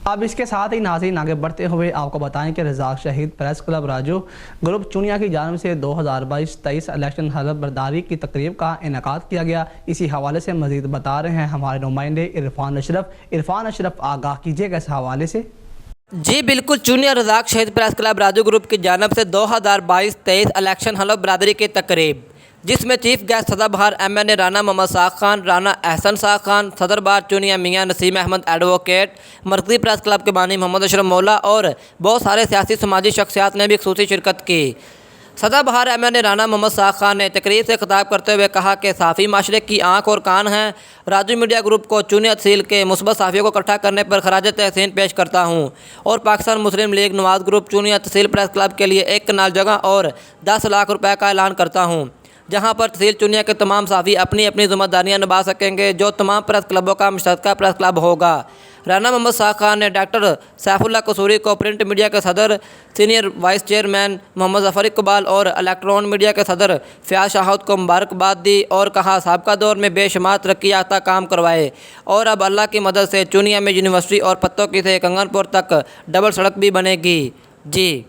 اب اس کے ساتھ ہی ناظرین آگے بڑھتے ہوئے آپ کو بتائیں کہ رزاق شہید پریس کلب راجو گروپ چونیا کی جانب سے 2022-23 الیکشن حلف برداری کی تقریب کا انعقاد کیا گیا۔ اسی حوالے سے مزید بتا رہے ہیں ہمارے نمائندے عرفان اشرف آگاہ کیجیے گا اس حوالے سے۔ جی بالکل، چونیا رزاق شہید پریس کلب راجو گروپ کی جانب سے 2022-23 الیکشن حلف برداری کی تقریب، جس میں چیف گیسٹ صدر بہار MNA رانا محمد ساق خان، رانا احسن ساق خان، صدر بہار چونیا میاں نسیم احمد ایڈوکیٹ، مرکزی پریس کلب کے بانی محمد اشرف مولا اور بہت سارے سیاسی سماجی شخصیات نے بھی خصوصی شرکت کی۔ صدر بہار MNA رانا محمد ساق خان نے تقریب سے خطاب کرتے ہوئے کہا کہ صحافی معاشرے کی آنکھ اور کان ہیں۔ راجو میڈیا گروپ کو چونیا تحصیل کے مثبت صحافیوں کو اکٹھا کرنے پر خراج تحسین پیش کرتا ہوں اور پاکستان مسلم لیگ نواز گروپ چونیا تحصیل پریس کلب کے لیے 1 کنال جگہ اور 10 لاکھ روپے کا اعلان کرتا ہوں، جہاں پر تحصیل چونیا کے تمام صحافی اپنی اپنی ذمہ داریاں نبھا سکیں گے، جو تمام پریس کلبوں کا مشترکہ پریس کلب ہوگا۔ رانا محمد ساق خان نے ڈاکٹر سیف اللہ قصوری کو پرنٹ میڈیا کے صدر، سینئر وائس چیئرمین محمد ظفر اقبال اور الیکٹرون میڈیا کے صدر فیاض شاہد کو مبارکباد دی اور کہا سابقہ دور میں بے شمار ترقی یافتہ کام کروائے اور اب اللہ کی مدد سے چونیا میں یونیورسٹی اور پتوں کی سے کنگن پور تک ڈبل سڑک بھی بنے گی۔ جی